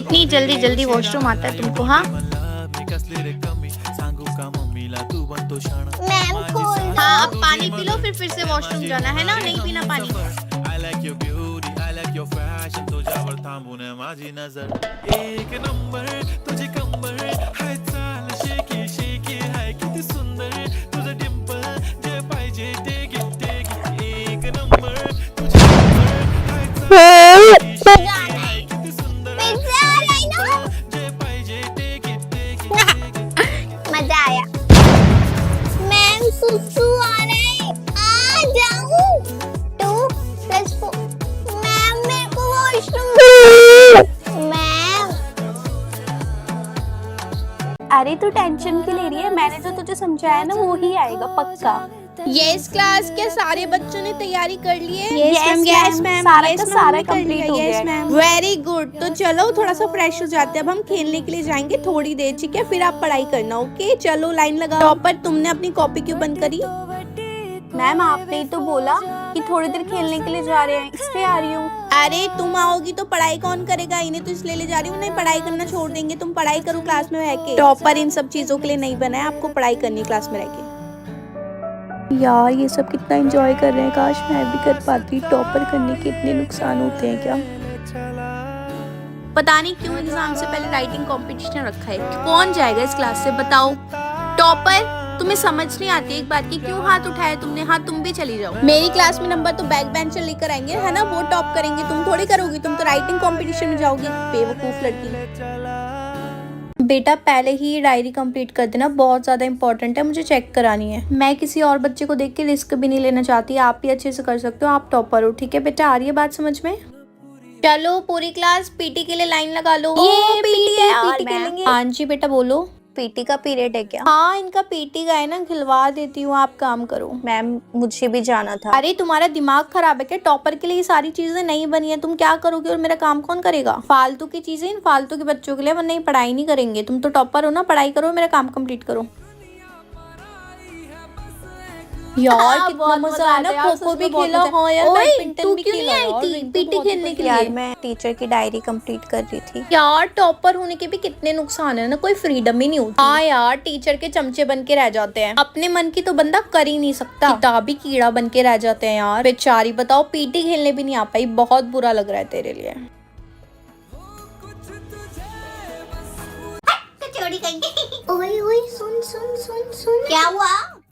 इतनी जल्दी जल्दी वॉशरूम आता है तुमको? हाँ मैम को हाँ, अब पानी पी लो, फिर से वॉशरूम जाना है ना, नहीं पीना पानी? मजा आया। मैम सुसु आ रहा है, आ जाऊं? 2+4। मैम मेरे को वॉशरूम। मैम अरे तू टेंशन क्यों ले रही है? मैंने जो तुझे समझाया ना वो ही आएगा पक्का। यस क्लास के सारे बच्चों ने तैयारी कर ली है? यस मैम, सारा कंप्लीट हो गया है। Very good. तो चलो थोड़ा सा फ्रेश हो जाते हैं, अब हम खेलने के लिए जाएंगे थोड़ी देर, ठीक है? फिर आप पढ़ाई करना, ओके? चलो लाइन लगाओ। टॉपर तुमने अपनी कॉपी क्यों बंद करी? मैम आपने ही तो बोला कि थोड़ी देर खेलने के लिए जा रहे हैं, इसलिए आ रही हूँ। अरे तुम आओगी तो पढ़ाई कौन करेगा? इन्हें तो इसलिए ले जा रही हूँ, नहीं पढ़ाई करना छोड़ देंगे। तुम पढ़ाई करो क्लास में रह के। टॉपर इन सब चीजों के लिए नहीं बना है, आपको पढ़ाई करनी क्लास में रह के। यार ये सब कितना एंजॉय कर रहे हैं, काश मैं भी कर पाती। टॉपर करने के इतने नुकसान होते हैं क्या? पता नहीं क्यों एग्जाम से पहले राइटिंग कंपटीशन रखा है। कौन जाएगा इस क्लास से, बताओ? टॉपर तुम्हें समझ नहीं आती एक बात की, क्यों हाथ उठाया तुमने? हाँ तुम भी चली जाओ। मेरी क्लास में नंबर तो बैक बेंचर लेकर आएंगे, है ना? वो टॉप करेंगे, तुम थोड़ी करोगी। तुम तो राइटिंग कंपटीशन में जाओगी, बेवकूफ लड़की। बेटा पहले ही डायरी कंप्लीट कर देना, बहुत ज्यादा इंपॉर्टेंट है, मुझे चेक करानी है। मैं किसी और बच्चे को देख के रिस्क भी नहीं लेना चाहती, आप भी अच्छे से कर सकते हो, आप टॉपर हो, ठीक है बेटा? आ रही है बात समझ में? चलो पूरी क्लास पीटी के लिए लाइन लगा लो। ये पीटी है, पीटी मैम। खेलेंगे। हाँ जी बेटा बोलो। पीटी का पीरियड है क्या? हाँ इनका पीटी का है ना, खिलवा देती हूँ, आप काम करो। मैम मुझे भी जाना था। अरे तुम्हारा दिमाग खराब है क्या? टॉपर के लिए ये सारी चीजें नहीं बनी है, तुम क्या करोगे और मेरा काम कौन करेगा? फालतू की चीजें इन फालतू के बच्चों के लिए, वरना ये पढ़ाई नहीं करेंगे। तुम तो टॉपर हो ना, पढ़ाई करो, मेरा काम कंप्लीट करो। यार कितना मजा आया ना, खो खो भी खेला। हाँ यार बैडमिंटन भी खेला। पीटी खेलने के यार लिए मैं टीचर की डायरी कंप्लीट कर रही थी। यार टॉपर होने के भी कितने नुकसान है ना, कोई फ्रीडम ही नहीं होती। हाँ यार टीचर के चमचे बन के रह जाते हैं, अपने मन की तो बंदा कर ही नहीं सकता, किताबी कीड़ा बन के रह जाते हैं यार बेचारी। बताओ पीटी खेलने भी नहीं आ पाई, बहुत बुरा लग रहा है तेरे लिए। ओए ओए सुन सुन सुन सुन। क्या हुआ?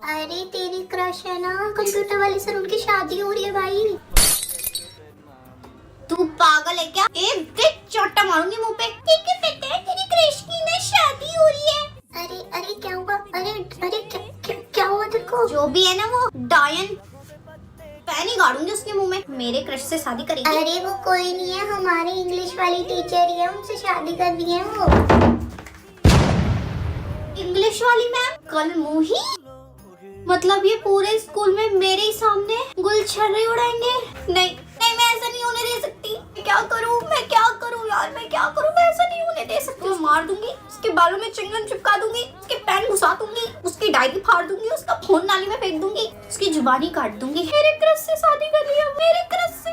अरे तेरी क्रश है ना कंप्यूटर वाले सर, उनकी शादी हो रही है भाई। तू पागल है क्या? एक चोटा मारूंगी मुंह पे। ठीक है बेटा, तेरी क्रश की ना शादी हो रही है। अरे अरे क्या हुआ? अरे अरे क्या हुआ तेरे को? जो भी है ना वो डायन, पैन ही गाड़ूंगी उसके मुंह में। मेरे क्रश से शादी करेगी? अरे वो कोई नहीं है, हमारी इंग्लिश वाली टीचर ही है, उनसे शादी करनी है वो। इंग्लिश वाली मैम? कल मुही? मतलब ये पूरे स्कूल में मेरे ही सामने गुलछर्रे उड़ाएंगे? नहीं नहीं, मैं ऐसा नहीं होने दे सकती। मैं क्या करूं यार, मैं क्या करूं? मैं ऐसा नहीं होने दे सकती। मैं मार दूंगी, उसके बालों में चिंगम चिपका दूंगी, उसके पेन घुसा दूंगी, उसकी डायरी फाड़ दूंगी, उसका फोन नाली में फेंक दूंगी, उसकी जुबानी काट दूंगी। मेरे क्रश से शादी कर लिया, मेरे क्रश से।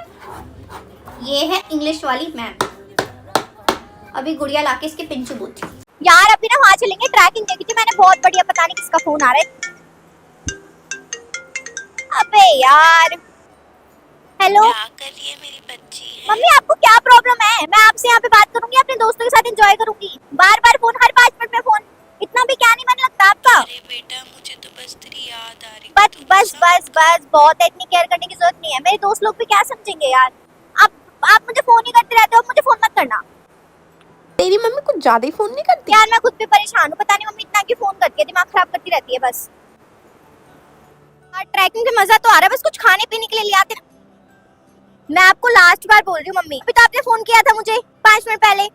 ये है इंग्लिश वाली मैम। अभी गुड़िया लाके इसके पिंचू बोलती। यार अभी ना वहाँ चलेंगे, ट्रैकिंग देखी थी मैंने, बहुत बढ़िया। पता नहीं किसका फोन आ रहा है। अबे यार, हेलो। क्या कर रही है मेरी बच्ची? मम्मी आपको क्या प्रॉब्लम है? मैं आपसे यहाँ पे बात करूंगी, अपने दोस्तों के साथ एंजॉय करूंगी। बार बार फोन, हर 5 मिनट में फोन, इतना भी क्या नहीं मन लगता आपका? अरे बेटा मुझे तो बस तेरी याद आ रही। बस बस बस बस, बहुत है, इतनी केयर करने की जरूरत नहीं है। मेरे दोस्त लोग भी क्या समझेंगे यार। आप मुझे फोन ही करते रहते हो, मुझे फोन मत करना। तेरी मम्मी कुछ ज्यादा ही फोन नहीं करती यार मैं खुद भी परेशान हूँ, पता नहीं मम्मी इतना क्यों फोन करती है, दिमाग खराब करती रहती है बस। ट्रैकिंग का मजा तो आ रहा है, बस कुछ खाने पीने के लिए ले आते। मैं आपको लास्ट बार बोल रही हूँ मम्मी, अभी तो आपने फोन किया था मुझे 5 मिनट पहले।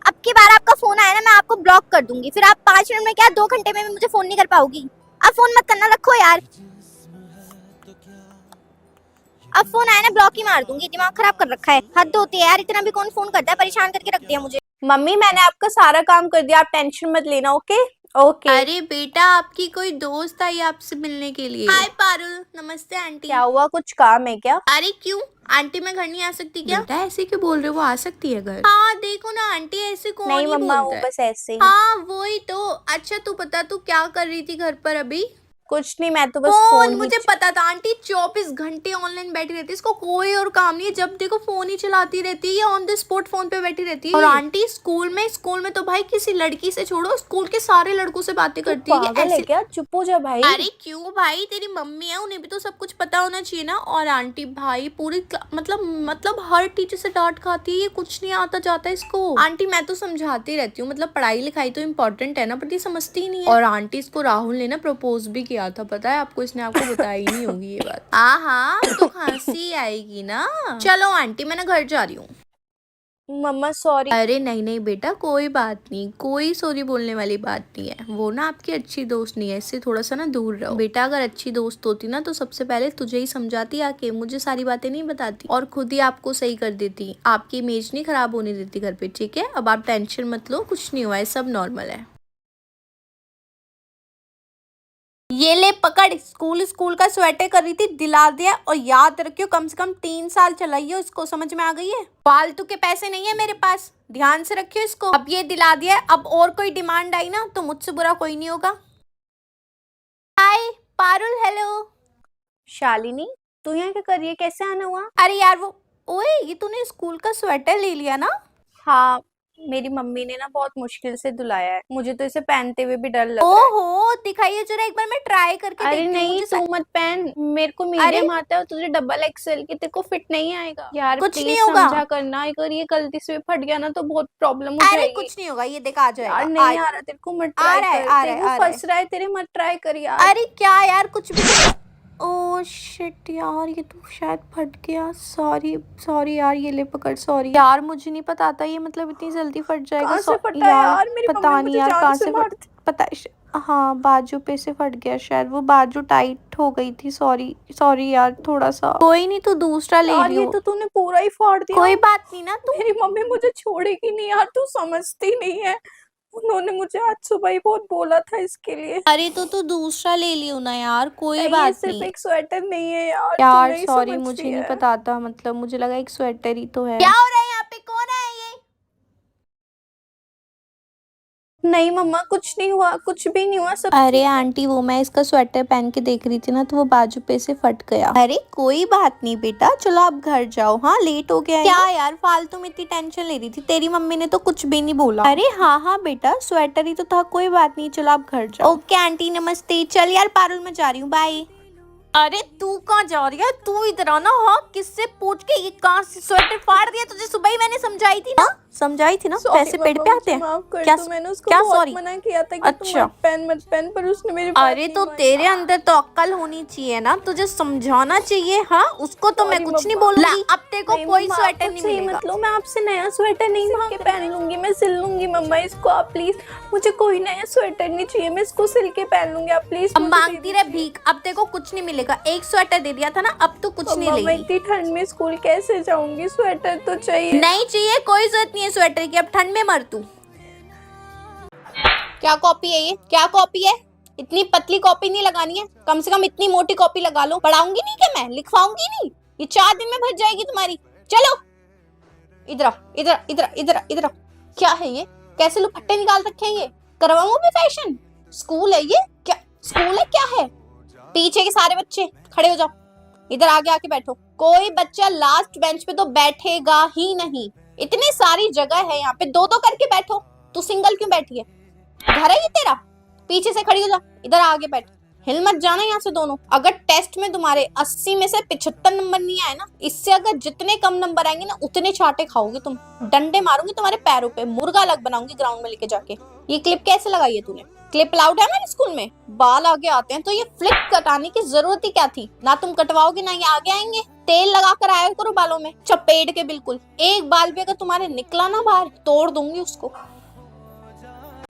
अब की बार आपका फोन आया ना, मैं आपको ब्लॉक कर दूंगी। फिर आप 5 मिनट में क्या 2 घंटे में भी मुझे फोन नहीं कर पाओगी। अब फोन मत करना, रखो यार। अब फोन आया ना ब्लॉक ही मार दूंगी, दिमाग खराब कर रखा है। हद होती है यार, इतना भी कौन फोन करता है, परेशान करके रख दिया मुझे। मम्मी मैंने आपका सारा काम कर दिया, आप टेंशन मत लेना, ओके? ओके। अरे बेटा, आपकी कोई दोस्त आई आपसे मिलने के लिए। हाय पारुल। नमस्ते आंटी। क्या हुआ, कुछ काम है क्या? अरे क्यों, आंटी मैं घर नहीं आ सकती क्या? बेटा ऐसे क्यों बोल रहे हो, वो आ सकती है घर। हाँ देखो ना आंटी, ऐसे कौन नहीं ही मम्मा, वो बोलता है। बस ऐसे ही। हाँ वही तो। अच्छा तू बता, तू क्या कर रही थी घर पर अभी? कुछ नहीं, मैं तो बस फोन, फोन मुझे पता था आंटी 24 घंटे ऑनलाइन बैठी रहती है, इसको कोई और काम नहीं है, जब देखो फोन ही चलाती रहती है, ऑन द स्पॉट फोन पे बैठी रहती है। और आंटी स्कूल में तो भाई किसी लड़की से छोड़ो, स्कूल के सारे लड़कों से बातें करती है। पागल है क्या? चुप हो जा भाई। अरे क्यों भाई, तेरी मम्मी है, उन्हें भी तो सब कुछ पता होना चाहिए ना। और आंटी भाई पूरी मतलब हर टीचर से डांट खाती है, ये कुछ नहीं आता जाता इसको। आंटी मैं तो समझाती रहती हूँ, मतलब पढ़ाई लिखाई तो इम्पोर्टेंट है ना, पर ये समझती ही नहीं है। और आंटी इसको राहुल ने ना प्रपोज भी किया था, पता है आपको? इसने आपको बताई नहीं होगी ये बात। हाँ तो हंसी आएगी ना। चलो आंटी मैं ना घर जा रही हूँ। मम्मा सॉरी। अरे नहीं नहीं बेटा, कोई बात नहीं, कोई सॉरी बोलने वाली बात नहीं है। वो ना आपकी अच्छी दोस्त नहीं है, इससे थोड़ा सा ना दूर रहो बेटा। अगर अच्छी दोस्त होती ना तो सबसे पहले तुझे ही समझाती आके, मुझे सारी बातें नहीं बताती और खुद ही आपको सही कर देती। आपकी इमेज नहीं खराब होने देती घर पे, ठीक है? अब आप टेंशन मत लो, कुछ नहीं हुआ है, सब नॉर्मल है। ये ले पकड़, स्कूल का स्वेटर कर रही थी, दिला दिया। और याद रखियो कम से कम 3 साल चलाइयो इसको, समझ में आ गई है? फालतू के पैसे नहीं है मेरे पास, ध्यान से रखियो इसको। अब ये दिला दिया, अब और कोई डिमांड आई ना तो मुझसे बुरा कोई नहीं होगा। हाय पारुल। हेलो शालिनी, तू यहाँ क्या कर रही है? कैसे आना हुआ? अरे यार वो, ओए ये तूने स्कूल का स्वेटर ले लिया ना? हाँ, मेरी मम्मी ने ना बहुत मुश्किल से धुलाया है, मुझे तो इसे पहनते हुए भी डर लग रहा है। ओहो दिखाइए जरा एक बार, मैं ट्राई करके अरे देखती हूँ। नहीं, मुझे तू मत पहन, मेरे को मीडियम आता है और तुझे डबल एक्सएल की, तेरे को फिट नहीं आएगा यार। कुछ प्लीज नहीं होगा। समझा करना, अगर ये गलती से फट गया ना तो बहुत प्रॉब्लम हो अरे जाएगी। कुछ नहीं होगा, ये देख आ जाएगा। यार नहीं आ रहा तेरे को, मत आ ट्राई रहा है, कर। आ तेरे रहा है, को आ रहा फंस रहा है तेरे, मत ट्राई कर यार। अरे क्या यार, कुछ भी। ओह शिट यार, ये तो शायद फट गया। सॉरी सॉरी यार, ये ले पकड़। सॉरी यार, मुझे नहीं पता था ये मतलब इतनी जल्दी फट जाएगा। कहाँ से फटा यार? मेरी पता मम्मी नहीं मुझे यार जान कहाँ से से मारती। पता हाँ बाजू पे से फट गया शायद, वो बाजू टाइट हो गई थी। सॉरी सॉरी यार, थोड़ा सा। कोई नहीं, तो दूसरा ले यार रही ये हूँ। तो तूने पूरा ही फाड़ दिया। कोई बात नहीं ना तू। मेरी मम्मी मुझे छोड़ेगी नहीं यार, तू समझती नहीं है। उन्होंने मुझे आज सुबह ही बहुत बोला था इसके लिए। अरे तो तू दूसरा ले लियो ना यार, कोई ये बात सिर्फ नहीं। एक स्वेटर नहीं है यार, तू यार नहीं सॉरी, समझती मुझे नहीं है। पता था, मतलब मुझे लगा एक स्वेटर ही तो है। क्या हो रहा है यहाँ पे, कौन है ये? नहीं मम्मा, कुछ नहीं हुआ, कुछ भी नहीं हुआ, सब अरे आंटी, वो मैं इसका स्वेटर पहन के देख रही थी ना, तो वो बाजू पे से फट गया। अरे कोई बात नहीं बेटा, चलो आप घर जाओ। हाँ लेट हो गया है। क्या यार फालतू में इतनी टेंशन ले रही थी, तेरी मम्मी ने तो कुछ भी नहीं बोला। अरे हाँ हाँ बेटा, स्वेटर ही तो था, कोई बात नहीं, चलो आप घर जाओ। ओके आंटी नमस्ते। चल यार पारुल, मैं जा रही हूँ, बाय। अरे तू कहाँ जा रही है? तू इधर आना। हाँ किससे पूछ के ये कहाँ से स्वेटर फाड़ दिया? तुझे सुबह ही मैंने समझाई थी ना, समझाई थी ना। पैसे पेड़ पे आते हैं। क्या मैंने उसको क्या बहुत सॉरी? मना किया था कि अच्छा। तू मत पहन, पर उसने मेरी बात अरे नहीं तो मानी। तेरे अंदर तो अक्ल होनी चाहिए ना, तुझे समझाना चाहिए। हाँ उसको तो मैं Sorry, कुछ नहीं मम्मा। बोलूंगी। अब तेरे को नहीं, कोई मम्मा, स्वेटर आप नहीं मुझसे ही मिलेगा। मत लो, मैं आपसे नया स्वेटर नहीं मांग के पहन लूंगी, मैं सिल लूंगी। मम्मा इसको आप प्लीज, मुझे कोई नया स्वेटर नहीं चाहिए, मैं इसको सिल के पहन लूंगी, आप प्लीज। अब मांगती रहे भीख, अब तेरे को कुछ नहीं मिलेगा। एक स्वेटर दे दिया था ना, अब तू कुछ नहीं मैं लेगी। इतनी ठंड में स्कूल कैसे जाऊंगी? स्वेटर तो चाहिए। नहीं चाहिए, कोई जरूरत नहीं है स्वेटर की, अब ठंड में मर तू। क्या कॉपी है ये? क्या कॉपी है? इतनी पतली कॉपी नहीं लगानी है, कम से कम इतनी मोटी कॉपी लगा लो। पढ़ाऊंगी नहीं क्या मैं? लिखवाऊंगी नहीं? ये 4 दिन में भर जाएगी तुम्हारी। चलो इधर आओ, इधर इधर इधर इधर आओ। क्या है ये? कैसे लोग फट्टे निकाल रखे हैं ये? करवाऊं भी फैशन? स्कूल है ये? क्या स्कूल है, क्या है? पीछे के सारे बच्चे खड़े हो जाओ, इधर आगे आके बैठो। कोई बच्चा लास्ट बेंच पे तो बैठेगा ही नहीं, इतनी सारी जगह है यहाँ पे, 2-2 करके बैठो। तू सिंगल क्यों बैठी है? घर है ये तेरा? पीछे से खड़ी हो जा, इधर आगे बैठ। हिल मत जाना यहाँ से दोनों। अगर टेस्ट में तुम्हारे 80 में से 75 नंबर नहीं आए ना, इससे अगर जितने कम नंबर आएंगे ना, उतने चाटे खाओगे तुम। डंडे मारूंगी तुम्हारे पैरों पे, मुर्गा अलग बनाऊंगी ग्राउंड में लेके जाके। ये क्लिप कैसे लगाई है तूने? क्लिप अलाउड है हमारे स्कूल में? बाल आगे आते हैं तो ये फ्लिप कटाने की जरूरत ही क्या थी? ना तुम कटवाओगे ना ये आगे आएंगे। तेल लगा कर आया करो बालों में, चपेट के बिल्कुल। एक बाल भी अगर तुम्हारे निकला ना बाहर, तोड़ दूंगी उसको।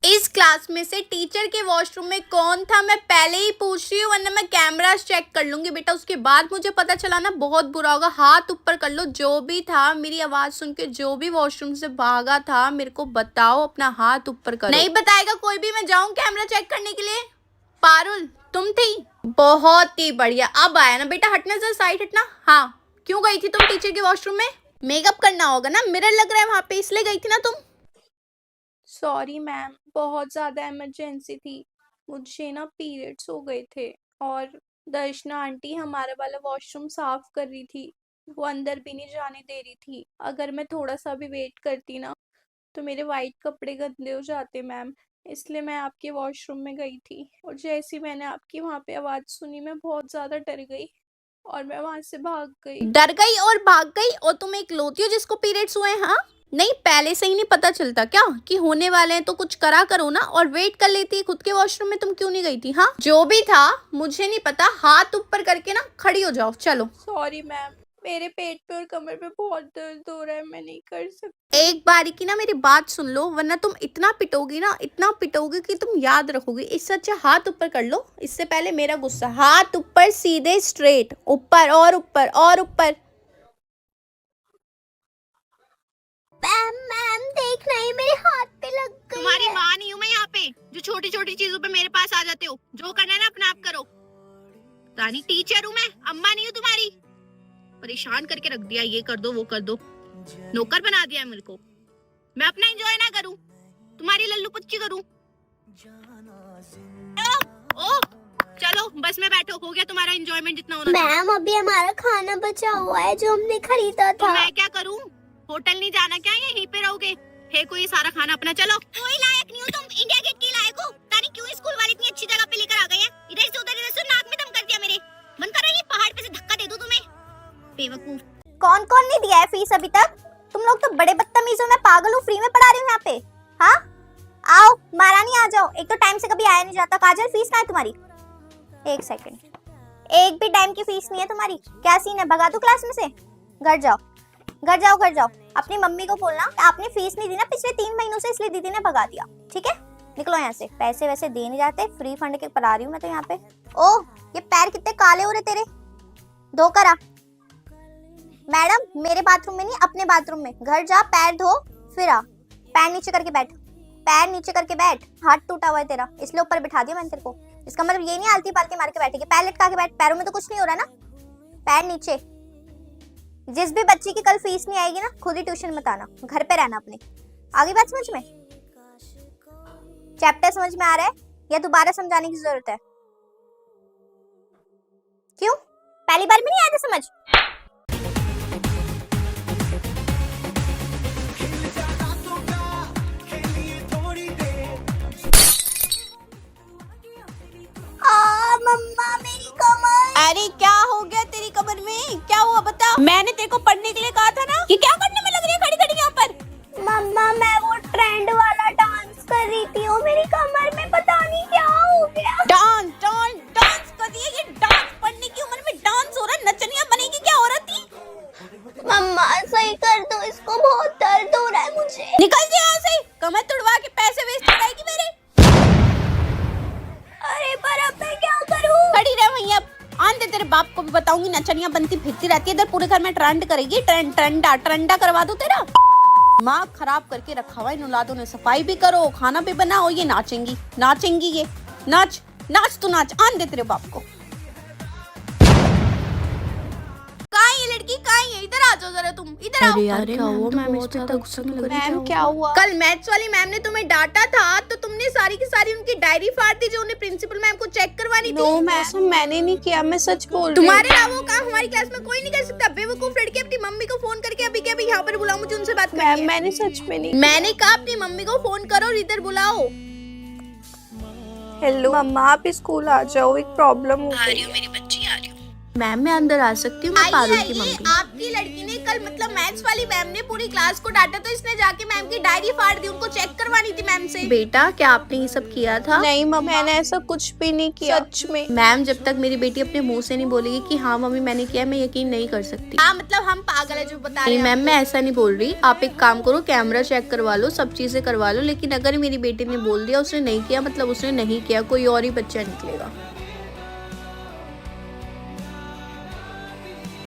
इस क्लास में से टीचर के वॉशरूम में कौन था मैं पहले ही पूछ रही हूँ, वरना मैं कैमरा चेक कर लूंगी बेटा, उसके बाद मुझे पता चला ना बहुत बुरा होगा। हाथ ऊपर कर लो, जो भी था मेरी आवाज सुन के जो भी वॉशरूम से भागा था मेरे को बताओ, अपना हाथ ऊपर करो। नहीं बताएगा कोई भी, मैं जाऊँ कैमरा चेक करने के लिए। पारुल तुम थी, बहुत ही बढ़िया, अब आया ना बेटा, हटना जरा साइड हटना। हाँ क्यों गई थी तुम टीचर के वॉशरूम में? मेकअप करना होगा ना, मिरर लग रहा है वहां पे, इसलिए गई थी ना तुम? सॉरी मैम, बहुत ज़्यादा इमरजेंसी थी। मुझे ना पीरियड्स हो गए थे और दर्शना आंटी हमारा वाला वॉशरूम साफ कर रही थी, वो अंदर भी नहीं जाने दे रही थी। अगर मैं थोड़ा सा भी वेट करती ना तो मेरे वाइट कपड़े गंदे हो जाते मैम, इसलिए मैं आपके वॉशरूम में गई थी। और जैसे ही मैंने आपकी वहाँ पे आवाज़ सुनी मैं बहुत ज़्यादा डर गई और मैं वहाँ से भाग गई। डर गई और भाग गई, और तुम इकलौती हो जिसको पीरियड्स हुए? हाँ नहीं, पहले से ही नहीं पता चलता क्या कि होने वाले हैं? तो कुछ करा करो ना, और वेट कर लेती है खुद के वॉशरूम में, तुम क्यों नहीं गई थी? हाँ जो भी था मुझे नहीं पता, हाथ ऊपर करके ना खड़ी हो जाओ, चलो। सॉरी मैम, मेरे पेट पे और कमर पे बहुत दर्द हो रहा है, मैं नहीं कर सकती। एक बारी की ना मेरी बात सुन लो, वरना तुम इतना पिटोगी ना, इतना पिटोगी कि तुम याद रखोगी। इससे अच्छा हाथ ऊपर कर लो। इससे पहले मेरा गुस्सा, हाथ ऊपर, सीधे स्ट्रेट, ऊपर और ऊपर और ऊपर। मैम देखना ही मेरे हाथ पे लग गई तुम्हारी है। माँ नहीं हूँ मैं यहाँ पे जो छोटी छोटी चीजों पे मेरे पास आ जाते हो। जो करना है ना अपना आप करो। रानी टीचर हूँ मैं, अम्मा नहीं हूँ तुम्हारी। परेशान करके रख दिया, ये कर दो वो कर दो, नौकर बना दिया मेरे को। मैं अपना एंजॉय ना करूँ, तुम्हारी लल्लू पुच्ची करूँ? ओ चलो बस में बैठो, हो गया तुम्हारा एंजॉयमेंट जितना होना था। मैम अभी हमारा खाना बचा हुआ है जो हमने खरीदा तो था। मैं क्या करूँ? होटल नहीं जाना क्या, यहीं पे रहोगे? है कोई सारा खाना अपना, चलो। कोई लायक नहीं हो तुम, इंडिया गेट की लायक हो। तानी क्यों स्कूल वाले इतनी अच्छी जगह पे लेकर आ गए हैं? इधर से उधर, इधर से नाक में दम कर दिया मेरे। मन कर रहा है ये पहाड़ पे से धक्का दे दूं तुम्हें, बेवकूफ। कौन कौन नहीं दिया है फीस अभी तक? तुम लोग तो बड़े बदतमीज हो, मैं पागल हूँ, फ्री में पढ़ा रही हूँ यहाँ पे। हाँ आओ, महारानी आ जाओ। एक तो टाइम से कभी आया नहीं जाता। काजल फीस कहाँ है तुम्हारी? एक सेकंड, एक भी टाइम की फीस नहीं है तुम्हारी। क्या सीन है, भगा दो क्लास में से? घर जाओ घर जाओ घर जाओ। अपनी मम्मी को बोलना आपने फीस नहीं दी ना पिछले 3 महीनों से, इसलिए दीदी ने भगा दिया। ठीक है निकलो यहाँ से, पैसे वैसे दे नहीं जाते, फ्री फंड के पढ़ा रही हूँ मैं तो यहाँ पे। ओह ये पैर कितने काले हो रहे तेरे, धो कर आ। मैडम मेरे बाथरूम में नहीं, अपने बाथरूम में। घर जा, पैर धो फिर आ। पैर नीचे करके बैठ, पैर नीचे करके बैठ। हाथ टूटा हुआ है तेरा, इसलिए ऊपर बिठा दिया मैंने तेरे को। इसका मतलब ये नहीं आलती पालती मार के बैठेगी। पैर लटका के बैठ, पैरों में तो कुछ नहीं हो रहा ना। पैर नीचे। जिस भी बच्ची की कल फीस नहीं आएगी ना, खुद ही ट्यूशन मत आना, घर पे रहना अपने। आगे बात समझ में? चैप्टर समझ में आ रहा है या दोबारा समझाने की जरूरत है? क्यों, पहली बार में नहीं आया था समझ? मम्मा मेरी कमर। अरे क्या हो गया तेरी कमर में, क्या हुआ बता? मैंने तेरे को पढ़ने के लिए कहा था ना। ये क्या करने में लग रही है खड़ी खड़ी यहाँ पर? मम्मा मैं वो ट्रेंड वाला डांस कर रही थी और मेरी कमर में पता नहीं क्या हो गया। डांस डांस डांस कर रही है ये? डांस पढ़ने की उम्र में डांस हो रहा है, नचनिया बनेगी क्या औरत थी? मम्मा सही कर दो इसको, बहुत दर्द हो रहा है मुझे। निकल जा यहाँ से, कमर तुड़वा के पैसे वेस्ट हो जाएगी मेरे। अरे पर अब मैं क्या करूं? खड़ी रह वहीं, अब आंदे तेरे बाप को भी बताऊंगी, नचनिया बनती फिरती रहती है इधर पूरे घर में, ट्रेंड करेगी। ट्रेंडा करवा दो तेरा। दिमाग खराब करके रखा हुआ इन औलादों ने। सफाई भी करो, खाना भी बनाओ, ये नाचेंगी ये। नाच नाच तू नाच, आंदे तेरे बाप को। कहाँ है ये लड़की, कहाँ है? इधर आ जाओ जरा, तुम इधर आओ। अरे क्या हुआ मैम, इस पे गुस्सा क्यों कर रही हो? मैम क्या हुआ? कल मैथ्स वाली मैम ने तुम्हें डांटा था तो तुमने सारी की सारी उनकी डायरी फाड़ दी जो उन्हें प्रिंसिपल मैम को चेक करवानी थी। नो मैम मैंने नहीं किया, मैं सच बोल रही हूँ। तुम्हारे अलावा काम हमारी क्लास में कोई नहीं कर सकता। बेवकूफ लड़की, अपनी मम्मी को फोन करके अभी के अभी यहाँ पर बुलाओ, मुझे उनसे बात करनी मैम है। मैंने सच में नहीं। मैंने कहा अपनी मम्मी को फोन करो और इधर बुलाओ। हेलो मम्मा आप स्कूल आ जाओ, एक प्रॉब्लम हो आ गई रही हूँ मेरी बच्ची, आ रही हूँ। मैम मैं अंदर आ सकती हूँ? मैं पारुल की मम्मी। आपकी लड़की ने कल मतलब मैथ्स वाली मैम ने पूरी क्लास को डांटा तो इसने जाके मैम की डायरी फाड़ दी, उनको चेक करवानी थी मैम से। बेटा क्या आपने ये सब किया था? नहीं मम्मी, मैंने ऐसा कुछ भी नहीं किया, सच में। मैम जब तक मेरी बेटी अपने मुंह से नहीं बोलेगी कि हाँ मम्मी मैंने किया, मैं यकीन नहीं कर सकती। हाँ मतलब हम पागल है जो बता रहे हैं। मैम मैं ऐसा नहीं बोल रही, आप एक काम करो, कैमरा चेक करवा लो, सब चीजें करवा लो, लेकिन अगर मेरी बेटी ने बोल दिया उसने नहीं किया मतलब उसने नहीं किया, कोई और ही बच्चा निकलेगा।